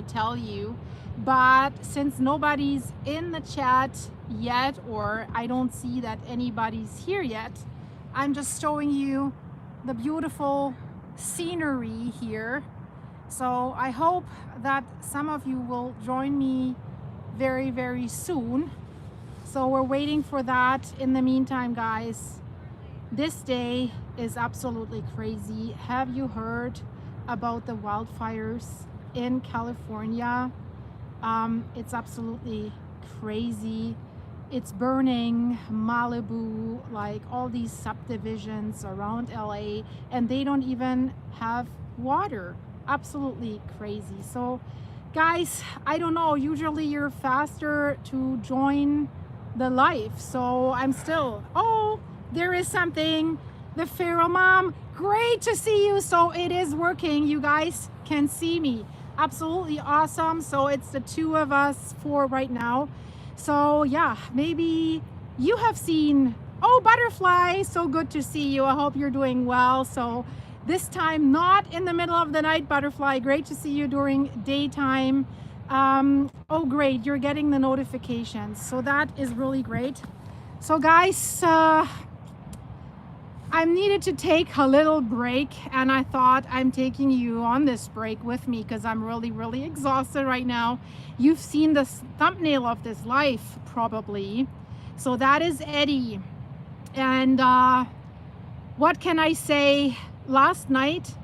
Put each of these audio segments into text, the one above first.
to tell you, but since nobody's in the chat yet, or I don't see that anybody's here yet, I'm just showing you the beautiful scenery here. So I hope that some of you will join me very, very soon. So we're waiting for that. In the meantime, guys, this day is absolutely crazy. Have you heard about the wildfires in California? It's absolutely crazy. It's burning Malibu, like all these subdivisions around LA, and they don't even have water. Absolutely crazy. So guys, I don't know, usually you're faster to join the live, so I'm still, oh, there is something. The Pharaoh Mom, great to see you. So it is working, you guys can see me. Absolutely awesome. So it's the two of us for right now. So yeah, maybe you have seen, oh, Butterfly, so good to see you. I hope you're doing well. So this time not in the middle of the night, Butterfly, great to see you during daytime. Oh great, you're getting the notifications, so that is really great. So guys, I needed to take a little break, and I thought I'm taking you on this break with me because I'm really exhausted right now. You've seen the thumbnail of this live probably. So that is Eddie, and what can I say? Last night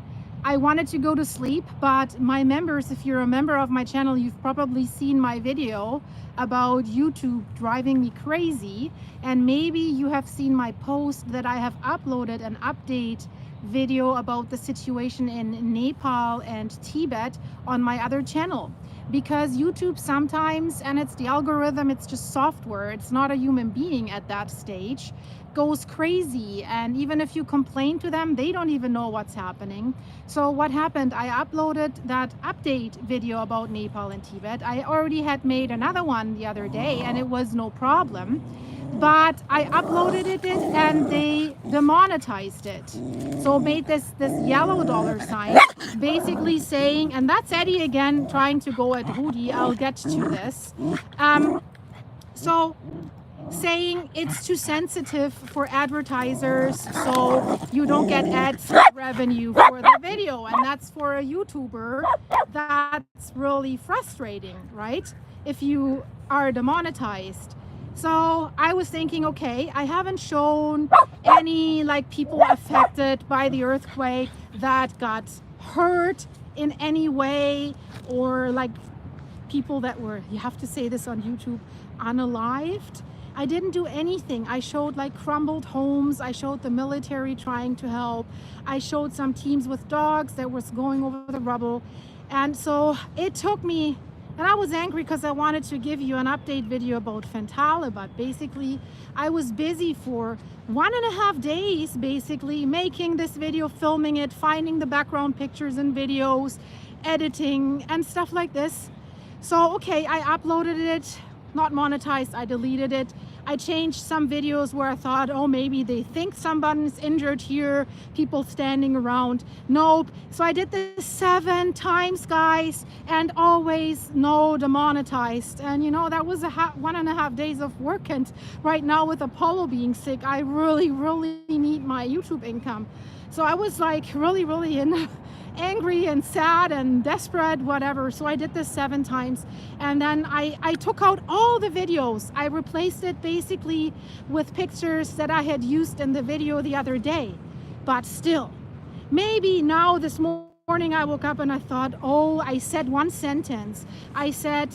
I wanted to go to sleep, but my members, if you're a member of my channel, you've probably seen my video about YouTube driving me crazy, and maybe you have seen my post that I have uploaded an update video about the situation in Nepal and Tibet on my other channel, because YouTube sometimes, and it's the algorithm, it's just software, it's not a human being at that stage, goes crazy, and even if you complain to them, they don't even know what's happening. So what happened, I uploaded that update video about Nepal and Tibet. I already had made another one the other day and it was no problem, but I uploaded it and they demonetized it. So made this yellow dollar sign basically saying, and that's Eddie again trying to go at Hootie, I'll get to this. So saying it's too sensitive for advertisers, so you don't get ads revenue for the video, and that's for a YouTuber, that's really frustrating, right? If you are demonetized. So I was thinking, okay, I haven't shown any like people affected by the earthquake that got hurt in any way, or like people that were, you have to say this on YouTube, unalived. I didn't do anything. I showed like crumbled homes. I showed the military trying to help. I showed some teams with dogs that was going over the rubble. And so it took me, and I was angry because I wanted to give you an update video about Fentale, but basically I was busy for 1.5 days basically making this video, filming it, finding the background pictures and videos, editing and stuff like this. So okay, I uploaded it, not monetized, I deleted it. I changed some videos where I thought, oh, maybe they think someone's injured here, people standing around. Nope. So I did this 7 times, guys, and always no demonetized. And you know, that was 1.5 days of work, and right now with Apollo being sick, I really need my YouTube income. So I was like really angry and sad and desperate, whatever. So I did this 7 times, and then I took out all the videos. I replaced it basically with pictures that I had used in the video the other day. But still, maybe now this morning I woke up and I thought, oh, I said one sentence. I said,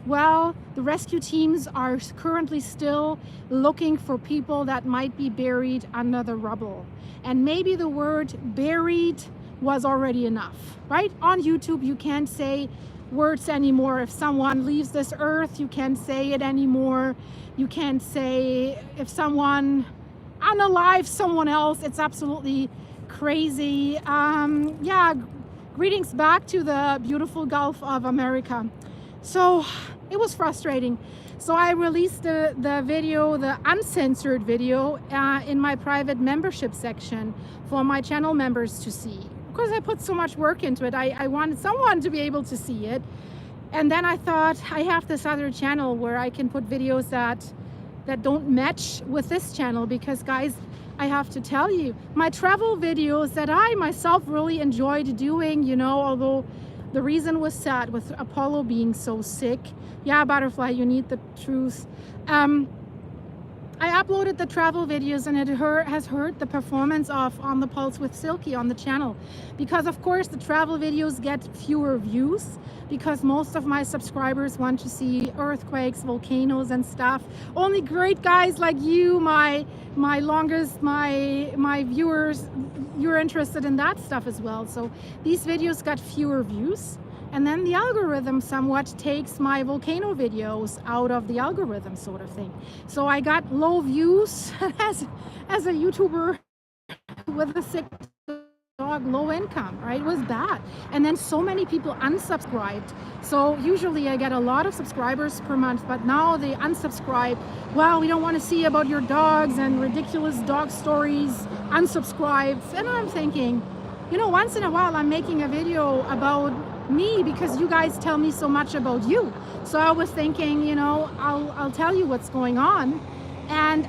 well, the rescue teams are currently still looking for people that might be buried under the rubble. And maybe the word buried was already enough, right? On YouTube, you can't say words anymore. If someone leaves this earth, you can't say it anymore. You can't say if someone unalive someone else. It's absolutely crazy. Yeah, greetings back to the beautiful Gulf of America. So it was frustrating. So I released the video, the uncensored video, in my private membership section for my channel members to see. Because I put so much work into it, I wanted someone to be able to see it. And then I thought, I have this other channel where I can put videos that don't match with this channel, because guys, I have to tell you, my travel videos that I myself really enjoyed doing, you know, although the reason was sad with Apollo being so sick. Yeah, Butterfly, you need the truth. I uploaded the travel videos, and it has hurt the performance of On the Pulse with Silky on the channel, because of course the travel videos get fewer views, because most of my subscribers want to see earthquakes, volcanoes and stuff. Only great guys like you, my viewers, you're interested in that stuff as well. So these videos got fewer views, and then the algorithm somewhat takes my volcano videos out of the algorithm, sort of thing. So I got low views as a YouTuber with a sick dog, low income, right? It was bad. And then so many people unsubscribed. So usually I get a lot of subscribers per month, but now they unsubscribe. Well, we don't want to see about your dogs and ridiculous dog stories, unsubscribed. And I'm thinking, you know, once in a while I'm making a video about me, because you guys tell me so much about you. So I was thinking, you know, I'll tell you what's going on.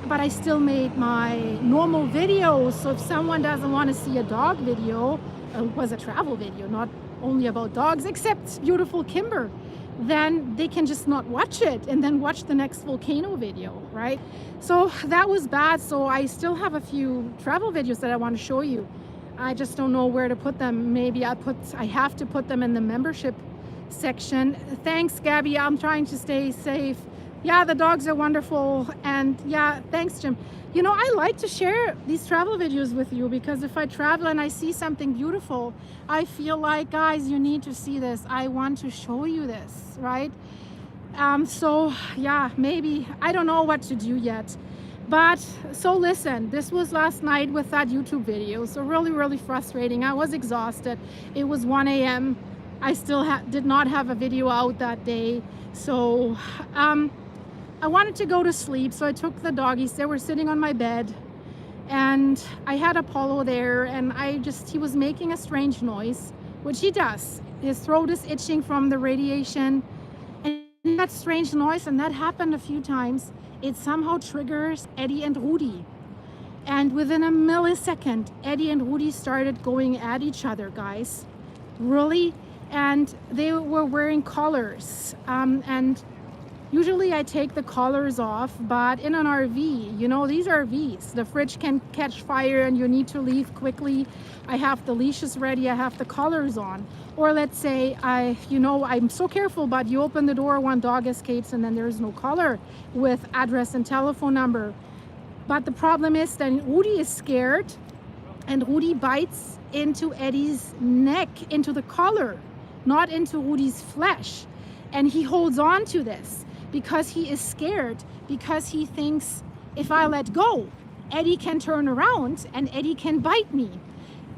But I still made my normal videos. So if someone doesn't want to see a dog video, it was a travel video, not only about dogs, except beautiful Kimber, then they can just not watch it and then watch the next volcano video, right? So that was bad. So I still have a few travel videos that I want to show you. I just don't know where to put them. Maybe I have to put them in the membership section. Thanks, Gabby. I'm trying to stay safe. Yeah, the dogs are wonderful. And yeah, thanks, Jim. You know, I like to share these travel videos with you, because if I travel and I see something beautiful, I feel like, guys, you need to see this. I want to show you this, right? So yeah, maybe, I don't know what to do yet. But so listen, this was last night with that YouTube video. So really, really frustrating. I was exhausted. It was 1 a.m. I still did not have a video out that day. So I wanted to go to sleep. So I took the doggies. They were sitting on my bed. And I had Apollo there. And he was making a strange noise, which he does. His throat is itching from the radiation. And that strange noise, and that happened a few times, it somehow triggers Eddie and Rudy. And within a millisecond, Eddie and Rudy started going at each other, guys. Really? And they were wearing collars. And usually I take the collars off, but in an RV, you know, these RVs, the fridge can catch fire and you need to leave quickly. I have the leashes ready, I have the collars on. Or let's say I'm so careful, but you open the door, one dog escapes, and then there's no collar with address and telephone number. But the problem is that Rudy is scared, and Rudy bites into Eddie's neck, into the collar, not into Rudy's flesh. And he holds on to this because he is scared, because he thinks, if I let go, Eddie can turn around and Eddie can bite me.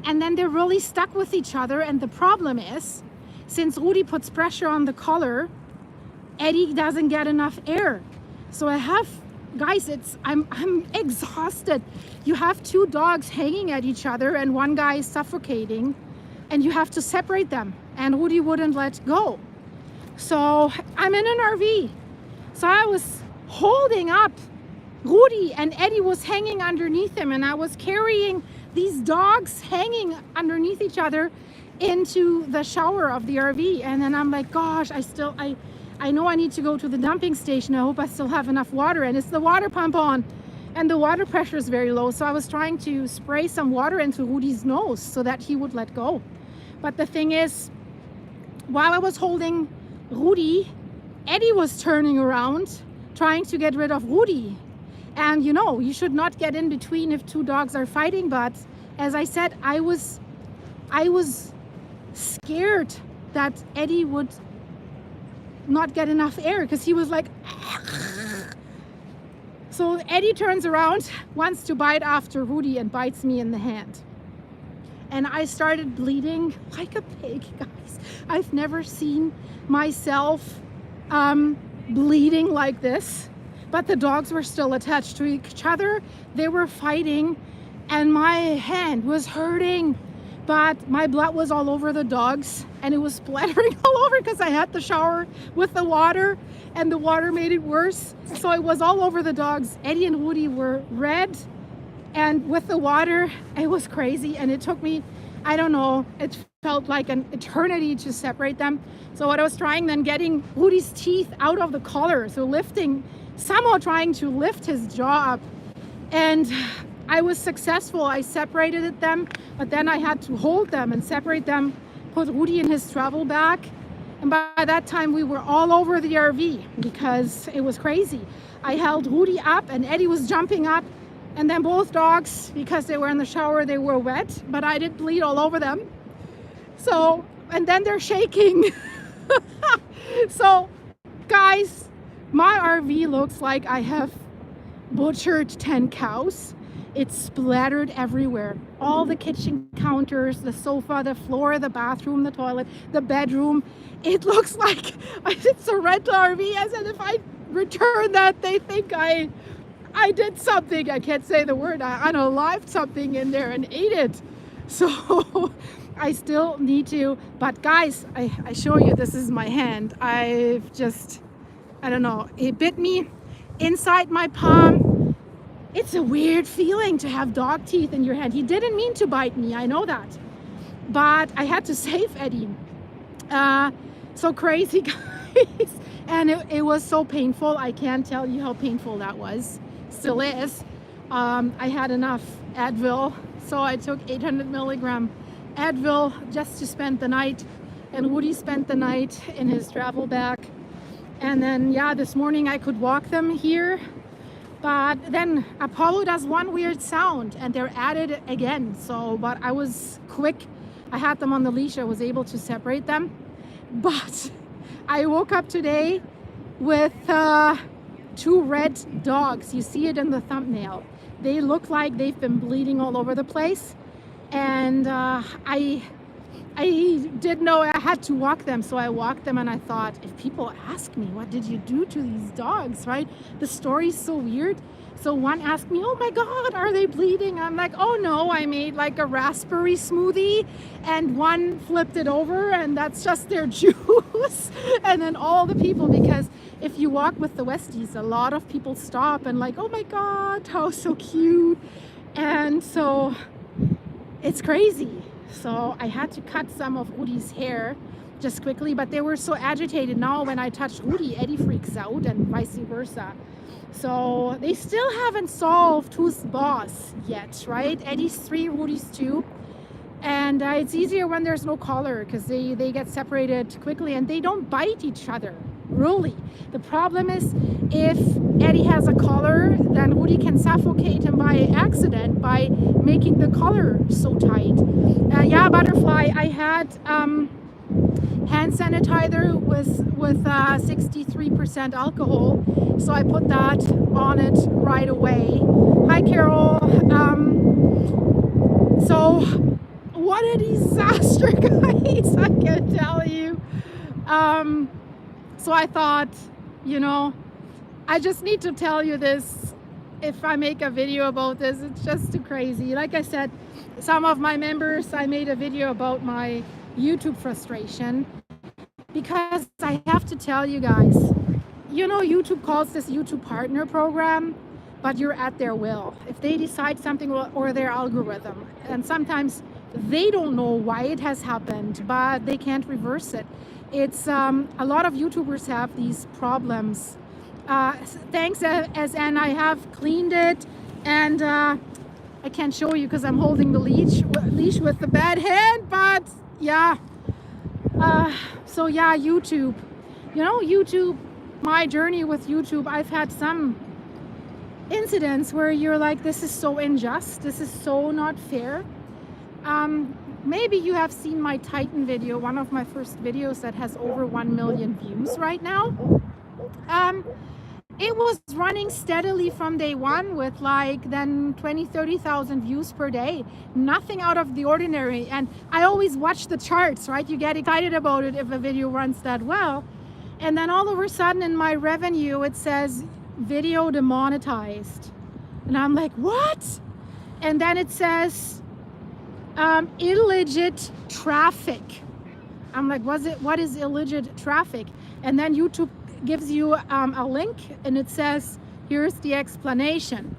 And then they're really stuck with each other. And the problem is, since Rudy puts pressure on the collar, Eddie doesn't get enough air. So guys, I'm exhausted. You have two dogs hanging at each other and one guy is suffocating, and you have to separate them. And Rudy wouldn't let go. So I'm in an RV. So I was holding up Rudy, and Eddie was hanging underneath him, and I was carrying these dogs hanging underneath each other into the shower of the RV. And then I'm like, gosh, I know I need to go to the dumping station. I hope I still have enough water. And it's the water pump on, and the water pressure is very low. So I was trying to spray some water into Rudy's nose so that he would let go. But the thing is, while I was holding Rudy, Eddie was turning around, trying to get rid of Rudy. And you know, you should not get in between if two dogs are fighting. But as I said, I was scared that Eddie would not get enough air, because he was like, so Eddie turns around, wants to bite after Rudy, and bites me in the hand. And I started bleeding like a pig, guys. I've never seen myself bleeding like this. But the dogs were still attached to each other. They were fighting, and my hand was hurting but my blood was all over the dogs and it was splattering all over because I had the shower with the water and the water made it worse. So it was all over the dogs. Eddie and Woody were red, and with the water, it was crazy. And it took me, I don't know, it felt like an eternity to separate them. So what I was trying then, getting Woody's teeth out of the collar, so lifting, somehow trying to lift his jaw up. And I was successful. I separated them, but then I had to hold them and separate them, put Woody in his travel bag. And by that time we were all over the RV because it was crazy. I held Woody up and Eddie was jumping up, and then both dogs, because they were in the shower, they were wet, but I did bleed all over them. So, and then they're shaking. So guys, my RV looks like I have butchered 10 cows. It's splattered everywhere. All the kitchen counters, the sofa, the floor, the bathroom, the toilet, the bedroom. It looks like it's a rental RV, as if I return that, they think I did something. I can't say the word. I unalived something in there and ate it. So I still need to, but guys, I show you, this is my hand. I've just, I don't know, it bit me inside my palm. It's a weird feeling to have dog teeth in your hand. He didn't mean to bite me, I know that, but I had to save Eddie. So crazy, guys. And it was so painful. I can't tell you how painful that was. Still is. I had enough Advil, so I took 800 milligram Advil just to spend the night, and Woody spent the night in his travel bag. And then, yeah, this morning I could walk them here, but then Apollo does one weird sound and they're at it again. So, but I was quick. I had them on the leash. I was able to separate them. But I woke up today with 2 red dogs. You see it in the thumbnail. They look like they've been bleeding all over the place. And I didn't know I had to walk them, so I walked them, and I thought, if people ask me, what did you do to these dogs, right? The story's so weird. So one asked me, oh my God, are they bleeding? I'm like, oh no, I made like a raspberry smoothie, and one flipped it over, and that's just their juice. And then all the people, because if you walk with the Westies, a lot of people stop and like, oh my God, how so cute. And so it's crazy. So I had to cut some of Woody's hair just quickly, but they were so agitated. Now when I touch Woody, Eddie freaks out, and vice versa. So they still haven't solved who's boss yet, right? Eddie's 3, Woody's 2. And it's easier when there's no collar, because they get separated quickly and they don't bite each other, really. The problem is if Eddie has a collar, then Woody can suffocate him by accident by making the collar so tight. Yeah, Butterfly, I had hand sanitizer with 63% alcohol, so I put that on it right away. Hi Carol. So what a disaster, guys, I can tell you. So I thought, you know, I just need to tell you this. If I make a video about this, it's just too crazy. Like I said, some of my members, I made a video about my YouTube frustration, because I have to tell you guys, you know, YouTube calls this YouTube partner program, but you're at their will. If they decide something, or their algorithm, and sometimes they don't know why it has happened, but they can't reverse it. It's a lot of YouTubers have these problems. Thanks, and I have cleaned it, and I can't show you because I'm holding the leash with the bad hand, but yeah. So yeah, YouTube, you know, YouTube, my journey with YouTube, I've had some incidents where you're like, this is so unjust, this is so not fair. Maybe you have seen my Titan video, one of my first videos that has over 1 million views right now. It was running steadily from day one with like then 20,000-30,000 views per day. Nothing out of the ordinary. And I always watch the charts, right? You get excited about it if a video runs that well. And then all of a sudden in my revenue, it says video demonetized. And I'm like, what? And then it says illegit traffic. I'm like, what is illegit traffic? And then YouTube gives you a link and it says, here's the explanation.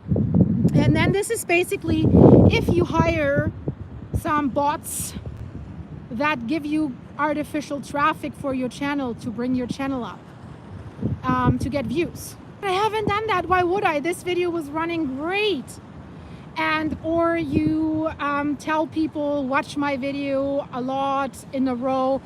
And then this is basically if you hire some bots that give you artificial traffic for your channel to bring your channel up, to get views. I haven't done that. Why would I? This video was running great. And or you tell people watch my video a lot in a row.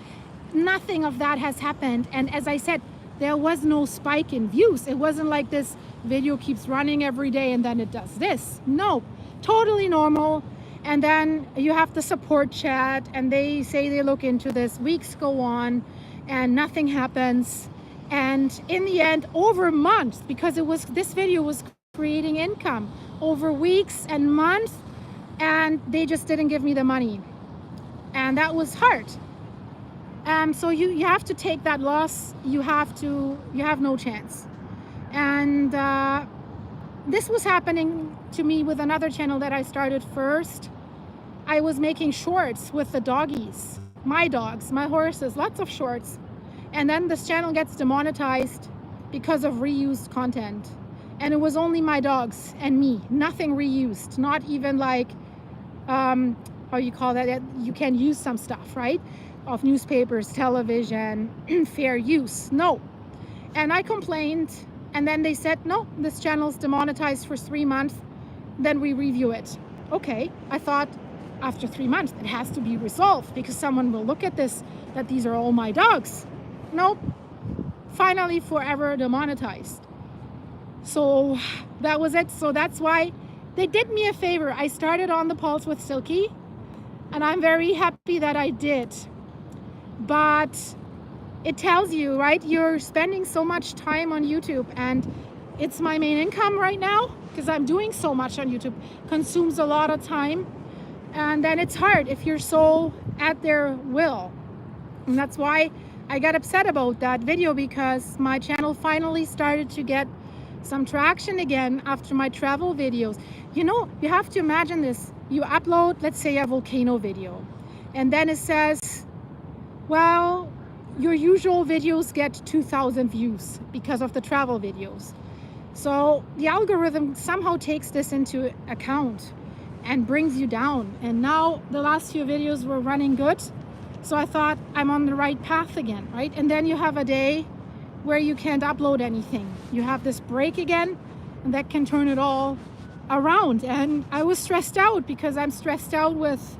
Nothing of that has happened. And as I said, there was no spike in views. It wasn't like this video keeps running every day and then it does this. No, totally normal. And then you have the support chat and they say they look into this. Weeks go on and nothing happens. And in the end, over months, because this video was creating income over weeks and months, and they just didn't give me the money. And that was hard. So you have to take that loss. You have no chance. And this was happening to me with another channel that I started first. I was making shorts with the doggies, my dogs, my horses, lots of shorts. And then this channel gets demonetized because of reused content. And it was only my dogs and me, nothing reused, not even like, how you call that? You can use some stuff, right? Of newspapers, television, fair use, no. And I complained and then they said, no, this channel's demonetized for 3 months, then we review it. Okay, I thought after 3 months, it has to be resolved because someone will look at this, that these are all my dogs. Nope, finally forever demonetized. So that was it. So that's why they did me a favor. I started on the pulse with Silky and I'm very happy that I did. But it tells you, right? You're spending so much time on YouTube and it's my main income right now because I'm doing so much on YouTube, consumes a lot of time. And then it's hard if you're so at their will. And that's why I got upset about that video because my channel finally started to get some traction again after my travel videos. You know, you have to imagine this. You upload, let's say, a volcano video, and then it says, well, your usual videos get 2,000 views because of the travel videos. So the algorithm somehow takes this into account and brings you down. And now the last few videos were running good. So I thought I'm on the right path again, right? And then you have a day where you can't upload anything. You have this break again, and that can turn it all around. And I was stressed out because I'm stressed out with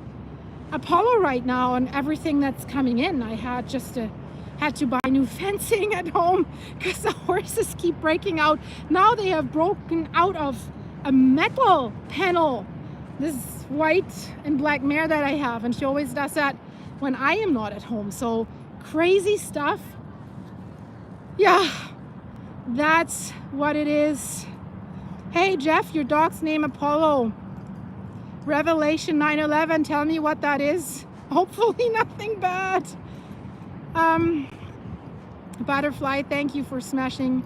Apollo right now and everything that's coming in. I had to buy new fencing at home because the horses keep breaking out. Now they have broken out of a metal panel. This white and black mare that I have, and she always does that when I am not at home. So crazy stuff. Yeah, that's what it is. Hey Jeff, your dog's name Apollo. Revelation 9:11, tell me what that is. Hopefully nothing bad. Butterfly, thank you for smashing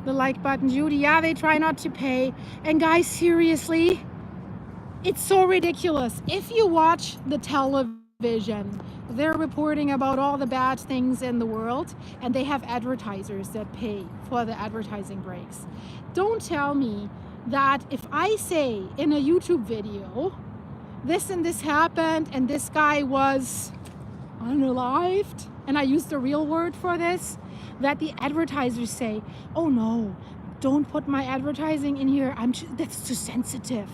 the like button. Judy, yeah, they try not to pay. And guys, seriously, it's so ridiculous. If you watch the television, they're reporting about all the bad things in the world, and they have advertisers that pay for the advertising breaks. Don't tell me that if I say in a YouTube video, this and this happened, and this guy was unalived, and I used the real word for this, that the advertisers say, oh no, don't put my advertising in here, that's too sensitive.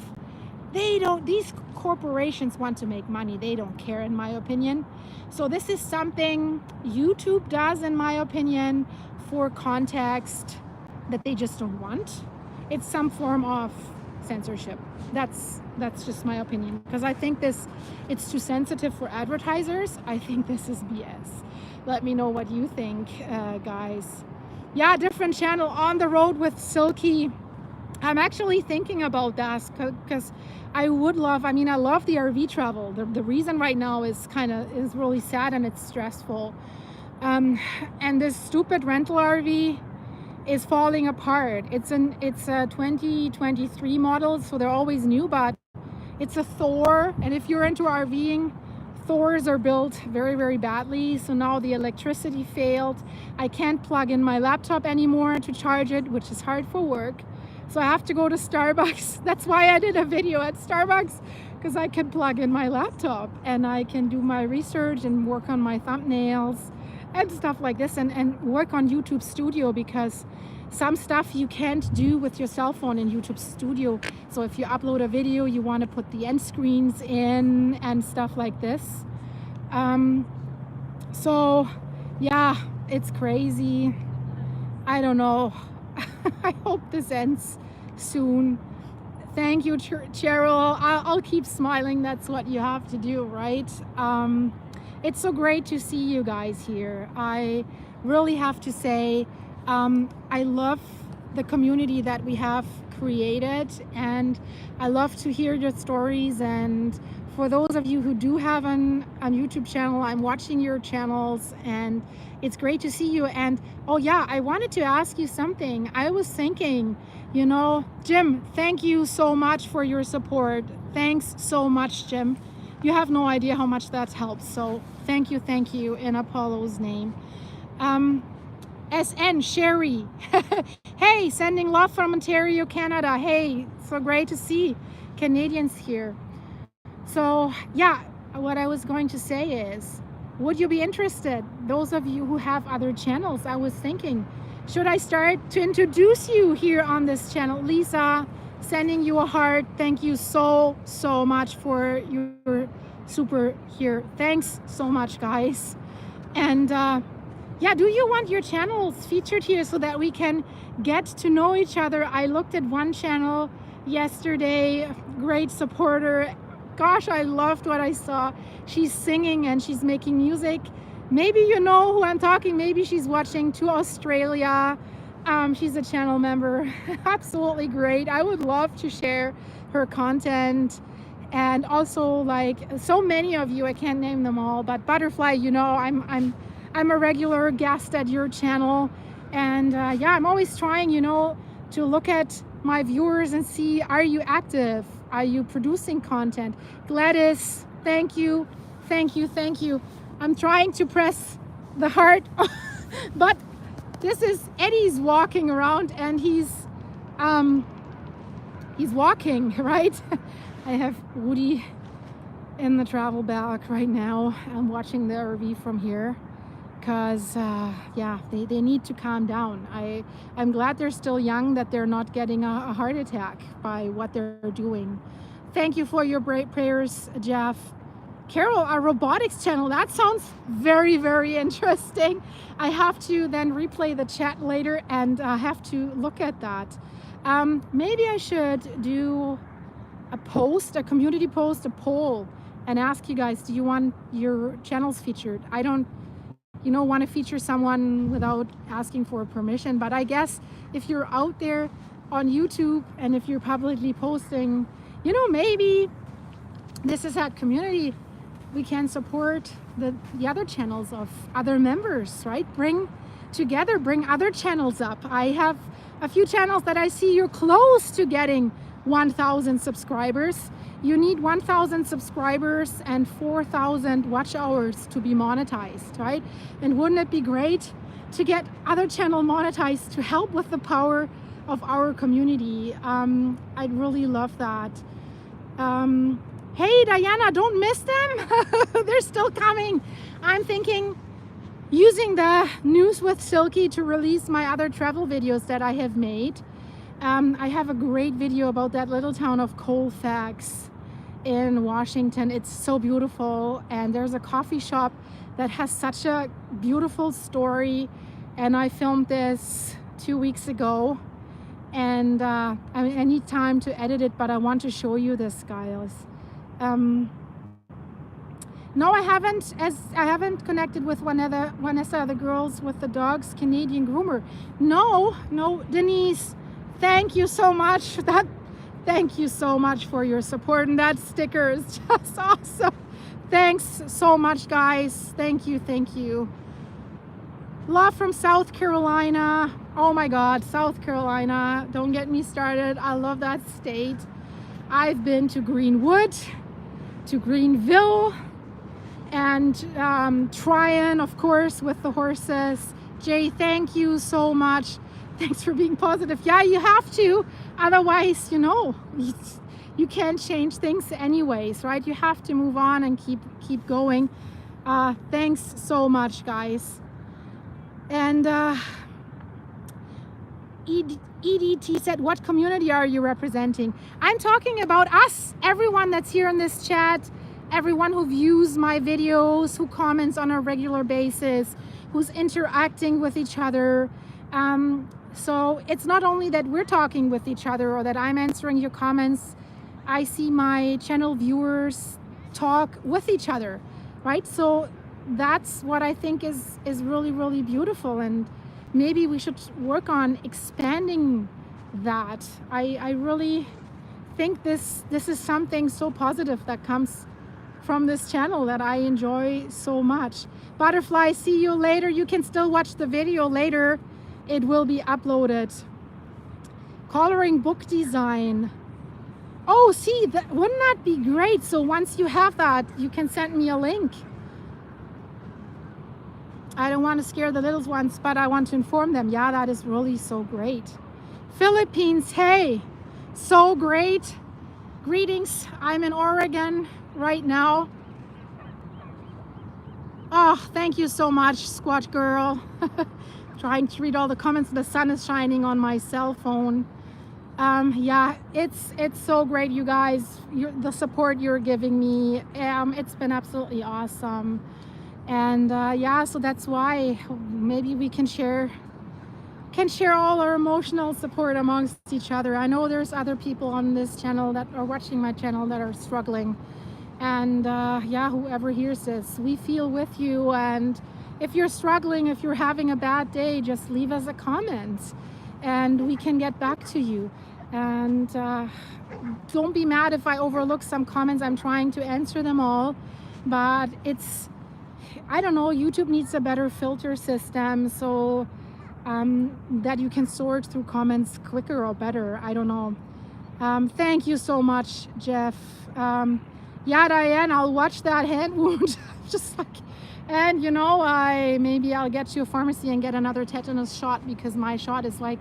They don't, these corporations want to make money. They don't care, in my opinion. So this is something YouTube does, in my opinion, for context that they just don't want. It's some form of censorship. That's just my opinion, because I think it's too sensitive for advertisers. I think this is BS. Let me know what you think, guys. Yeah, different channel, On the Road with Silky. I'm actually thinking about that because I would love, I love the RV travel. The reason right now is really sad and it's stressful. And this stupid rental RV is falling apart. It's a 2023 model, so they're always new, but It's a Thor, and if you're into RVing, Thors are built very, very badly. So now the electricity failed. I can't plug in my laptop anymore to charge it, which is hard for work. So I have to go to Starbucks. That's why I did a video at Starbucks, because I can plug in my laptop and I can do my research and work on my thumbnails and stuff like this, and work on YouTube Studio, because some stuff you can't do with your cell phone in YouTube Studio. So if you upload a video, you want to put the end screens in and stuff like this. So yeah, it's crazy. I don't know. I hope this ends soon. Thank you, Cheryl. I'll keep smiling. That's what you have to do, right? It's so great to see you guys here. I really have to say, I love the community that we have created, and I love to hear your stories. And for those of you who do have an YouTube channel, I'm watching your channels and it's great to see you. And oh yeah, I wanted to ask you something. I was thinking, you know, Jim, thank you so much for your support. Thanks so much, Jim. You have no idea how much that helps. So thank you in Apollo's name. SN Sherry, hey, sending love from Ontario, Canada. Hey, so great to see Canadians here. So yeah, what I was going to say is, would you be interested, those of you who have other channels? I was thinking, should I start to introduce you here on this channel? Lisa, sending you a heart. Thank you so much for your super here. Thanks so much, guys. And yeah, do you want your channels featured here so that we can get to know each other? I looked at one channel yesterday, great supporter. Gosh, I loved what I saw. She's singing and she's making music. Maybe you know who I'm talking. Maybe she's watching to Australia. She's a channel member. Absolutely great. I would love to share her content. And also, like, so many of you, I can't name them all, but Butterfly, you know, I'm a regular guest at your channel, and yeah, I'm always trying, you know, to look at my viewers and see, are you active? Are you producing content? Gladys, thank you. I'm trying to press the heart, but this is Eddie's walking around, and he's walking, right? I have Woody in the travel bag right now. I'm watching the RV from here. Because yeah, they need to calm down. I'm glad they're still young, that they're not getting a heart attack by what they're doing. Thank you for your great prayers, Jeff. Carol, a robotics channel. That sounds very interesting. I have to then replay the chat later and have to look at that. Maybe I should do a post, a community post, a poll, and ask you guys, do you want your channels featured? I don't, you know, want to feature someone without asking for permission, but I guess if you're out there on YouTube and if you're publicly posting, you know, maybe this is that community, we can support the other channels of other members, right? Bring together, bring other channels up. I have a few channels that I see you're close to getting 1,000 subscribers. You need 1,000 subscribers and 4,000 watch hours to be monetized, right? And wouldn't it be great to get other channel monetized to help with the power of our community? I'd really love that. Hey, Diana, don't miss them. They're still coming. I'm thinking using the News with Silky to release my other travel videos that I have made. I have a great video about that little town of Colfax in Washington. It's so beautiful, and there's a coffee shop that has such a beautiful story, and I filmed this 2 weeks ago, and I need time to edit it, but I want to show you this, guys. No, I haven't connected with Vanessa, the girls with the dogs, Canadian groomer. No, Denise, thank you so much. Thank you so much for your support, and that sticker is just awesome. Thanks so much, guys. Thank you. Love from South Carolina. Oh my God, South Carolina. Don't get me started. I love that state. I've been to Greenwood, to Greenville, and Tryon, of course, with the horses. Jay, thank you so much. Thanks for being positive. Yeah, you have to. Otherwise, you know, you can't change things anyways, right? You have to move on and keep going. Thanks so much, guys. And EDT said, what community are you representing? I'm talking about us, everyone that's here in this chat, everyone who views my videos, who comments on a regular basis, who's interacting with each other. So it's not only that we're talking with each other or that I'm answering your comments. I see my channel viewers talk with each other, right? So that's what I think is really, really beautiful. And maybe we should work on expanding that. I really think this is something so positive that comes from this channel that I enjoy so much. Butterfly, see you later. You can still watch the video later. It will be uploaded. Coloring book design. Oh, see, wouldn't that be great? So once you have that, you can send me a link. I don't want to scare the little ones, but I want to inform them. Yeah, that is really so great. Philippines, hey, so great. Greetings. I'm in Oregon right now. Oh, thank you so much, Squat Girl. Trying to read all the comments. The sun is shining on my cell phone. Yeah, it's so great, you guys. The support you're giving me. It's been absolutely awesome. And yeah, so that's why maybe we can share all our emotional support amongst each other. I know there's other people on this channel that are watching my channel that are struggling. And yeah, whoever hears this, we feel with you. And if you're struggling, if you're having a bad day, just leave us a comment and we can get back to you. And don't be mad if I overlook some comments. I'm trying to answer them all, but I don't know, YouTube needs a better filter system so that you can sort through comments quicker or better. I don't know. Thank you so much, Jeff. Yeah, Diane, I'll watch that hand wound. Just like, and you know, maybe I'll get to a pharmacy and get another tetanus shot because my shot is like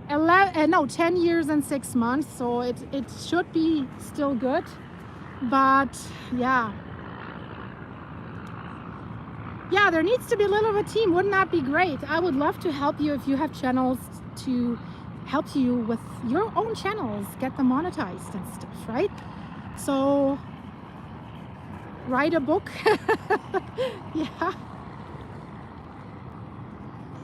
10 years and 6 months, so it should be still good. But yeah, there needs to be a little of a team. Wouldn't that be great? I would love to help you if you have channels to help you with your own channels, get them monetized and stuff, right? So write a book.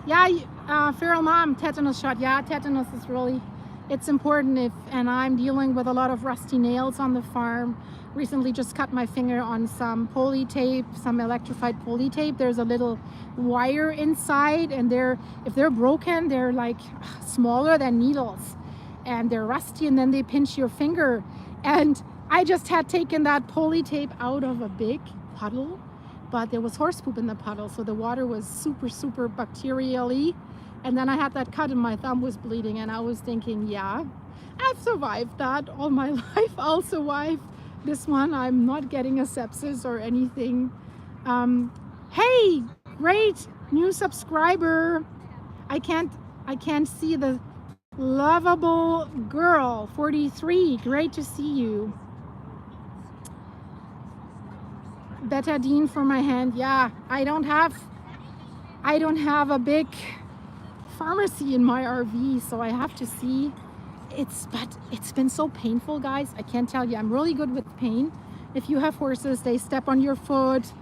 Yeah, feral mom, tetanus shot. Yeah, tetanus is really, it's important. And I'm dealing with a lot of rusty nails on the farm. Recently just cut my finger on some poly tape, some electrified poly tape. There's a little wire inside, and if they're broken, they're like smaller than needles and they're rusty, and then they pinch your finger. And I just had taken that poly tape out of a big puddle, but there was horse poop in the puddle, so the water was super bacterially. And then I had that cut and my thumb was bleeding, and I was thinking, yeah, I've survived that all my life. I'll survive this one. I'm not getting a sepsis or anything. Hey, great new subscriber. I can't see the lovable girl 43. Great to see you. Betadine for my hand. Yeah, I don't have a big pharmacy in my RV, so I have to see. But it's been so painful, guys. I can't tell you. I'm really good with pain. If you have horses, they step on your foot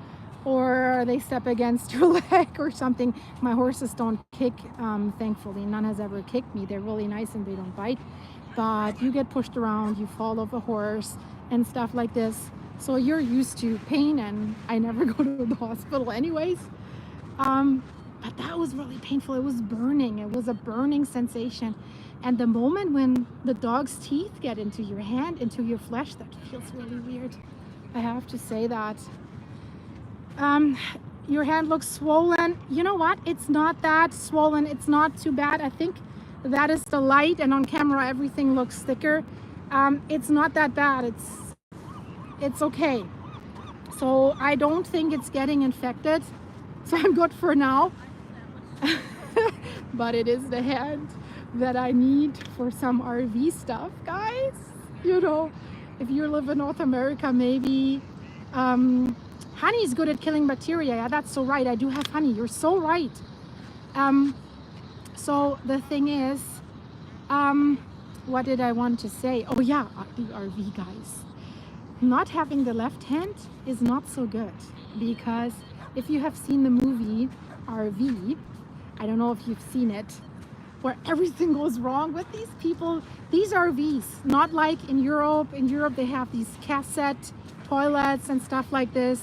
or they step against your leg or something. My horses don't kick, thankfully. None has ever kicked me. They're really nice and they don't bite. But you get pushed around, you fall off a horse and stuff like this. So you're used to pain, and I never go to the hospital anyways. But that was really painful. It was burning. It was a burning sensation. And the moment when the dog's teeth get into your hand, into your flesh, that feels really weird. I have to say that. Your hand looks swollen. You know what? It's not that swollen. It's not too bad. I think that is the light, and on camera everything looks thicker. It's not that bad. It's okay. So I don't think it's getting infected. So I'm good for now. But it is the hand that I need for some RV stuff, guys. You know, if you live in North America, maybe honey is good at killing bacteria. Yeah, that's so right. I do have honey. You're so right. So the thing is, what did I want to say? Oh yeah, the RV, guys. Not having the left hand is not so good, because if you have seen the movie RV, I don't know if you've seen it, where everything goes wrong with these people. These RVs, not like in Europe. In Europe, they have these cassette toilets and stuff like this.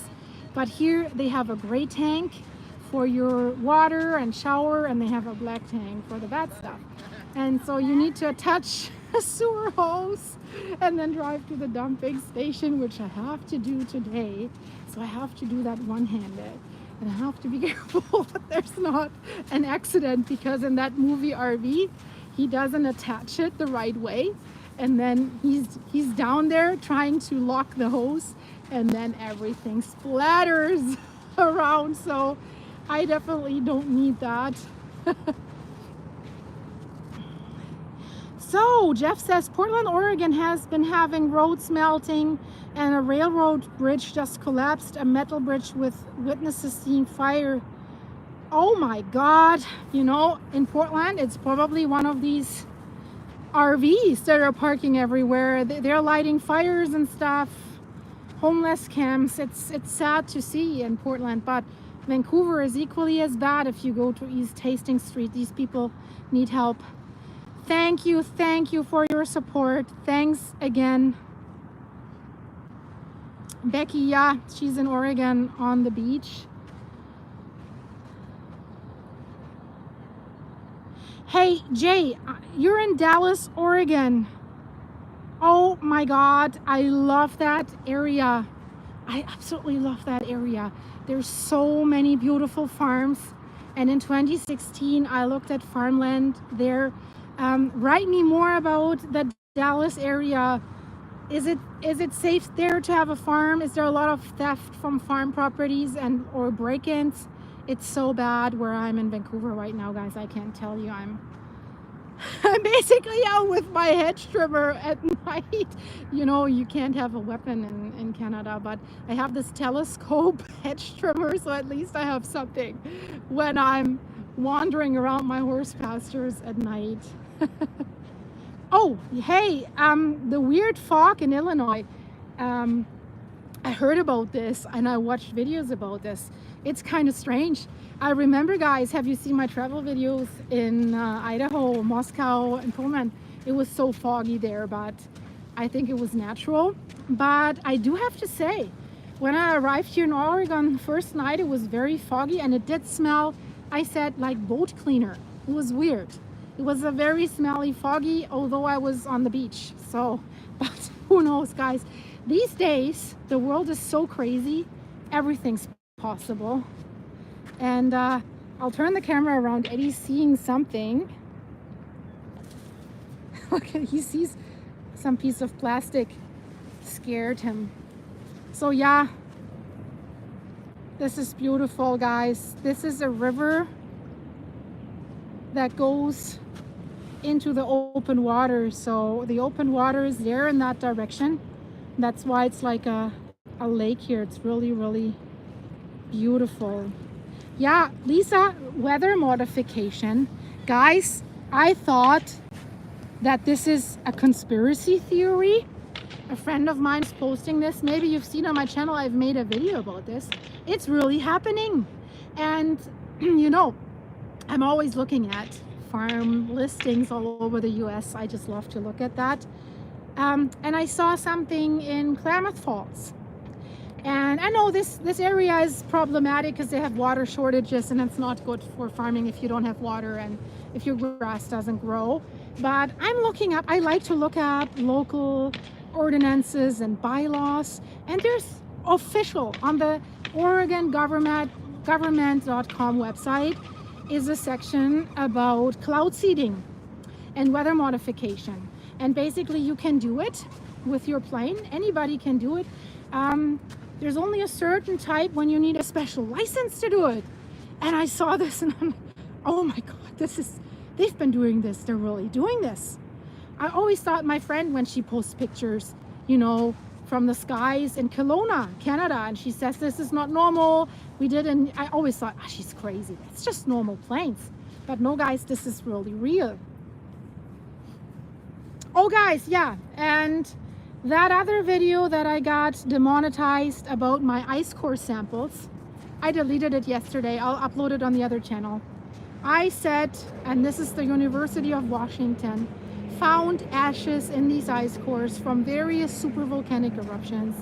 But here they have a gray tank for your water and shower, and they have a black tank for the bad stuff. And so you need to attach a sewer hose and then drive to the dumping station, which I have to do today. So I have to do that one-handed. And I have to be careful that there's not an accident, because in that movie RV, he doesn't attach it the right way. And then he's down there trying to lock the hose, and then everything splatters around. So I definitely don't need that. So Jeff says Portland, Oregon has been having roads melting, and a railroad bridge just collapsed, a metal bridge with witnesses seeing fire. Oh my God. You know, in Portland, it's probably one of these RVs that are parking everywhere. They're lighting fires and stuff. Homeless camps. It's sad to see in Portland, but Vancouver is equally as bad. If you go to East Hastings Street, these people need help. Thank you for your support. Thanks again. Becky, yeah, she's in Oregon on the beach. Hey, Jay, you're in Dallas, Oregon. Oh my God, I love that area. I absolutely love that area. There's so many beautiful farms. And in 2016, I looked at farmland there. Write me more about the Dallas area. Is it safe there to have a farm? Is there a lot of theft from farm properties or break-ins? It's so bad where I'm in Vancouver right now, guys. I can't tell you. I'm basically out with my hedge trimmer at night. You know, you can't have a weapon in Canada, but I have this telescope hedge trimmer, so at least I have something when I'm wandering around my horse pastures at night. Oh, hey, the weird fog in Illinois. I heard about this and I watched videos about this. It's kind of strange. I remember, guys, have you seen my travel videos in Idaho, Moscow, and Pullman? It was so foggy there, but I think it was natural. But I do have to say, when I arrived here in Oregon, first night, it was very foggy and it did smell, I said, like boat cleaner. It was weird. It was a very smelly, foggy, although I was on the beach. So, but who knows, guys? These days, the world is so crazy. Everything's possible. And I'll turn the camera around. Eddie's seeing something. Look, he sees some piece of plastic. Scared him. So yeah, this is beautiful, guys. This is a river that goes into the open water. So the open water is there in that direction. That's why it's like a lake here. It's really, really beautiful. Yeah, Lisa, weather modification. Guys, I thought that this is a conspiracy theory. A friend of mine's posting this. Maybe you've seen on my channel, I've made a video about this. It's really happening. And, you know, I'm always looking at farm listings all over the US. I just love to look at that. And I saw something in Klamath Falls. And I know this area is problematic because they have water shortages and it's not good for farming if you don't have water and if your grass doesn't grow. But I'm looking up, I like to look up local ordinances and bylaws, and there's official on the Oregon government.com website is a section about cloud seeding and weather modification. And basically you can do it with your plane. Anybody can do it. There's only a certain type when you need a special license to do it. And I saw this and I'm like, oh my God, they've been doing this. They're really doing this. I always thought my friend, when she posts pictures, you know, from the skies in Kelowna, Canada, and she says this is not normal. I always thought, oh, she's crazy. It's just normal planes. But no, guys, this is really real. Oh, guys, yeah. And that other video that I got demonetized about my ice core samples, I deleted it yesterday. I'll upload it on the other channel. I said, and this is the University of Washington, found ashes in these ice cores from various supervolcanic eruptions.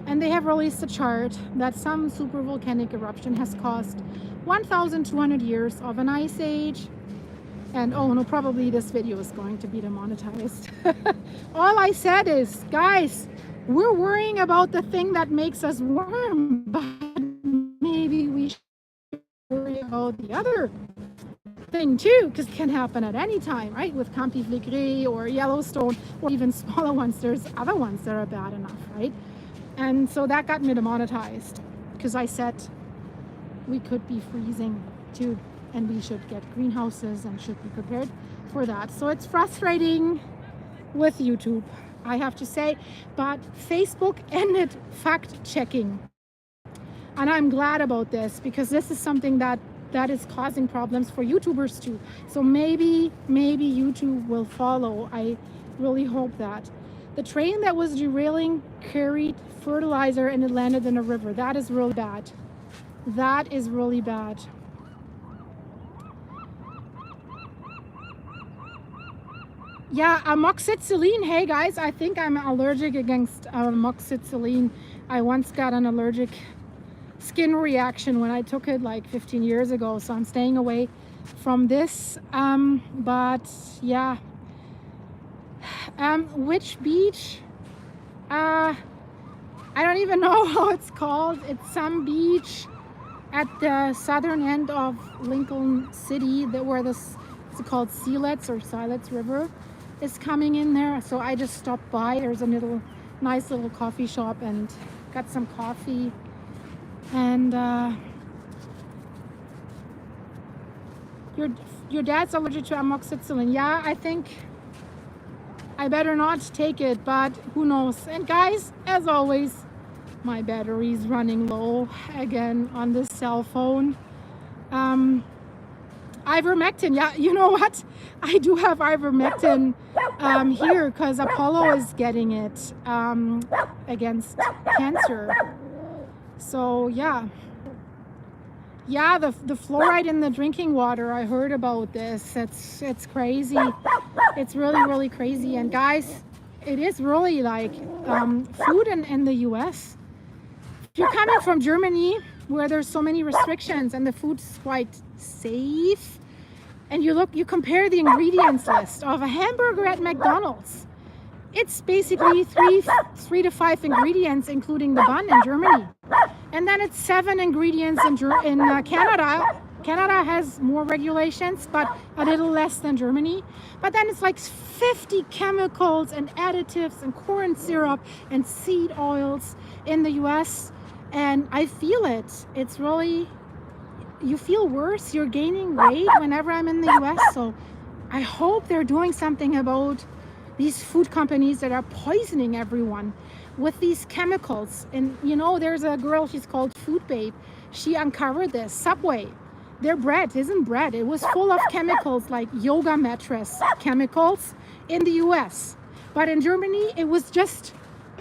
And they have released a chart that some supervolcanic eruption has caused 1,200 years of an ice age. And oh no, probably this video is going to be demonetized. All I said is, guys, we're worrying about the thing that makes us warm, but maybe we should worry about the other thing too, because it can happen at any time, right? With Campi Flegrei or Yellowstone, or even smaller ones. There's other ones that are bad enough, right? And so that got me demonetized because I said we could be freezing too, and we should get greenhouses and should be prepared for that. So it's frustrating with YouTube, I have to say, but Facebook ended fact checking, and I'm glad about this because this is something that is causing problems for YouTubers too. So maybe YouTube will follow. I really hope that. The train that was derailing carried fertilizer and it landed in a river. That is really bad. That is really bad. Yeah, amoxicillin. Hey guys, I think I'm allergic against amoxicillin. I once got an allergic skin reaction when I took it like 15 years ago, so I'm staying away from this. But yeah, which beach? I don't even know how it's called. It's some beach at the southern end of Lincoln City, where it's called Siletz River is coming in there. So I just stopped by. There's a nice little coffee shop and got some coffee. And your dad's allergic to amoxicillin. Yeah, I think I better not take it, but who knows. And guys, as always, my battery's running low again on this cell phone. Ivermectin. Yeah, you know what? I do have ivermectin here because Apollo is getting it against cancer. So yeah, the fluoride in the drinking water, I heard about this. It's crazy. It's really crazy. And guys, it is really like food in the US. If you're coming from Germany, where there's so many restrictions and the food's quite safe, and you compare the ingredients list of a hamburger at McDonald's, it's basically three to five ingredients, including the bun in Germany. And then it's 7 ingredients in Canada. Canada has more regulations, but a little less than Germany. But then it's like 50 chemicals and additives and corn syrup and seed oils in the US. And I feel it. It's really, you feel worse. You're gaining weight whenever I'm in the US. So I hope they're doing something about these food companies that are poisoning everyone with these chemicals. And you know, there's a girl, she's called Food Babe. She uncovered this. Subway, their bread isn't bread. It was full of chemicals like yoga mattress chemicals in the US. But in Germany, it was just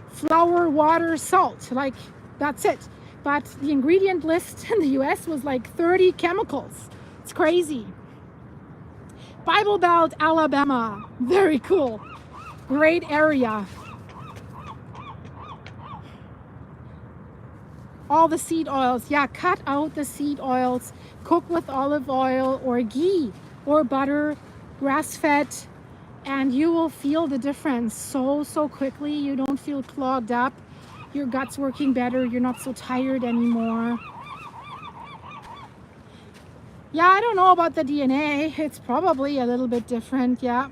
flour, water, salt. Like, that's it. But the ingredient list in the US was like 30 chemicals. It's crazy. Bible Belt, Alabama. Very cool. Great area. All the seed oils. Yeah, cut out the seed oils. Cook with olive oil or ghee or butter, grass-fed, and you will feel the difference so quickly. You don't feel clogged up. Your gut's working better. You're not so tired anymore. Yeah, I don't know about the DNA. It's probably a little bit different, yeah.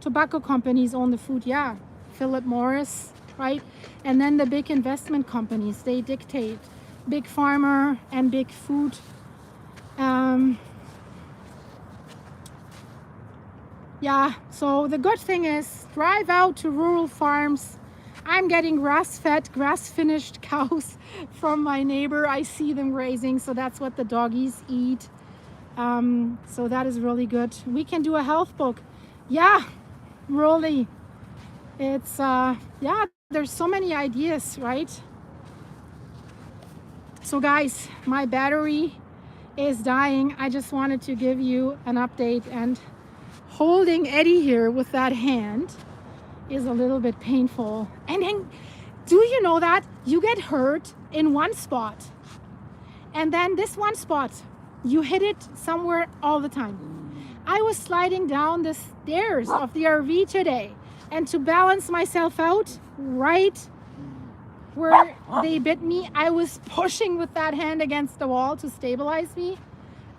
tobacco companies own the food. Yeah, Philip Morris, right? And then the big investment companies, they dictate. Big pharma and big food. Yeah, so the good thing is, drive out to rural farms. I'm getting grass-fed, grass-finished cows from my neighbor. I see them grazing, so that's what the doggies eat. So that is really good. We can do a health book. Yeah, really. It's, yeah, there's so many ideas, right? So guys, my battery is dying. I just wanted to give you an update, and holding Eddie here with that hand is a little bit painful. And then, do you know that you get hurt in one spot, and then this one spot, you hit it somewhere all the time. I was sliding down the stairs of the RV today, and to balance myself out right where they bit me, I was pushing with that hand against the wall to stabilize me,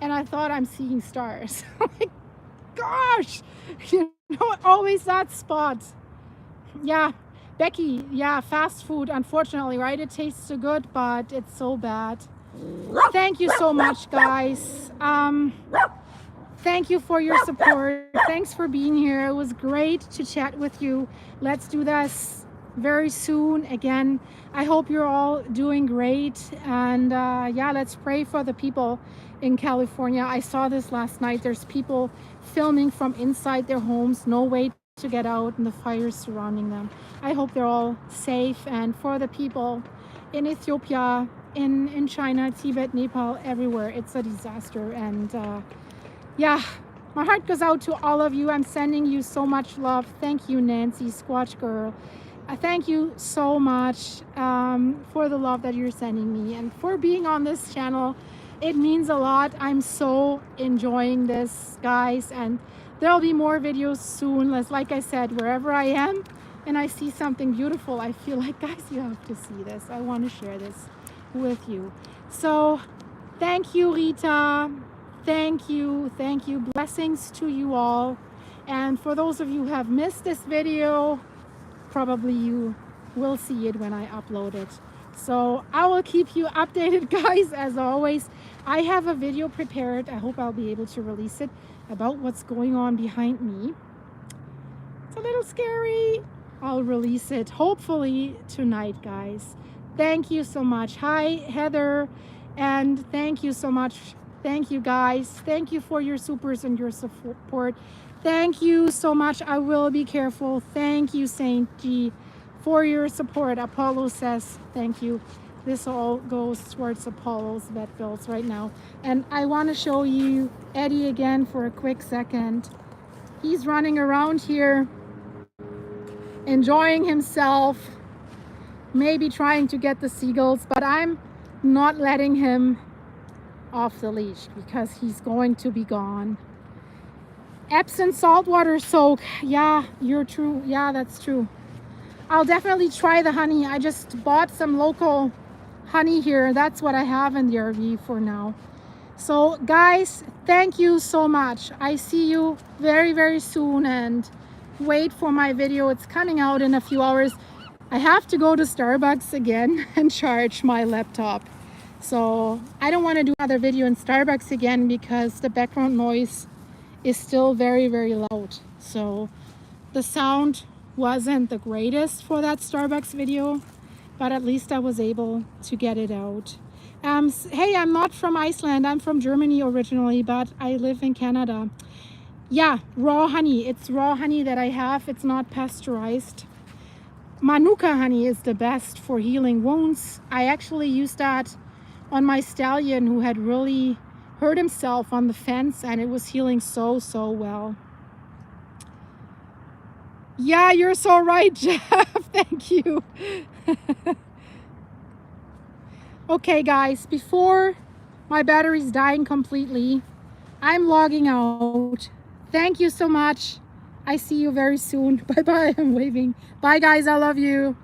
and I thought I'm seeing stars. Oh my gosh, you know, always that spot. Yeah, Becky, yeah, fast food, unfortunately, right? It tastes so good, but it's so bad. Thank you so much, guys. Thank you for your support. Thanks for being here. It was great to chat with you. Let's do this very soon again. I hope you're all doing great. And yeah, let's pray for the people in California. I saw this last night. There's people filming from inside their homes, no way to get out, and the fires surrounding them. I hope they're all safe. And for the people in Ethiopia, in China, Tibet, Nepal, everywhere, it's a disaster. And yeah, my heart goes out to all of you. I'm sending you so much love. Thank you, Nancy, Squatch Girl. Thank you so much for the love that you're sending me and for being on this channel. It means a lot. I'm so enjoying this, guys, and there'll be more videos soon. Like I said, wherever I am and I see something beautiful, I feel like, guys, you have to see this. I want to share this with you. So thank you, Rita. Thank you. Blessings to you all. And for those of you who have missed this video, probably you will see it when I upload it. So I will keep you updated, guys, as always. I have a video prepared. I hope I'll be able to release it about what's going on behind me. It's a little scary. I'll release it hopefully tonight, guys. Thank you so much. Hi, Heather. And thank you so much. Thank you, guys. Thank you for your supers and your support. Thank you so much. I will be careful. Thank you, Saint G, for your support. Apollo says thank you. This all goes towards Apollo's vet bills right now. And I want to show you Eddie again for a quick second. He's running around here, enjoying himself, maybe trying to get the seagulls, but I'm not letting him off the leash because he's going to be gone. Epsom saltwater soak. Yeah, you're true. Yeah, that's true. I'll definitely try the honey. I just bought some local honey here. That's what I have in the RV for now. So guys, thank you so much. I see you very, very soon, and wait for my video. It's coming out in a few hours. I have to go to Starbucks again and charge my laptop. So I don't want to do another video in Starbucks again because the background noise is still very, very loud. So the sound wasn't the greatest for that Starbucks video, but at least I was able to get it out. Hey, I'm not from Iceland. I'm from Germany originally, but I live in Canada. Yeah, raw honey. It's raw honey that I have. It's not pasteurized. Manuka honey is the best for healing wounds. I actually used that on my stallion who had really hurt himself on the fence, and it was healing so well. Yeah, you're so right, Jeff. Thank you. Okay, guys, before my battery's dying completely, I'm logging out. Thank you so much. I see you very soon. Bye-bye. I'm waving. Bye, guys. I love you.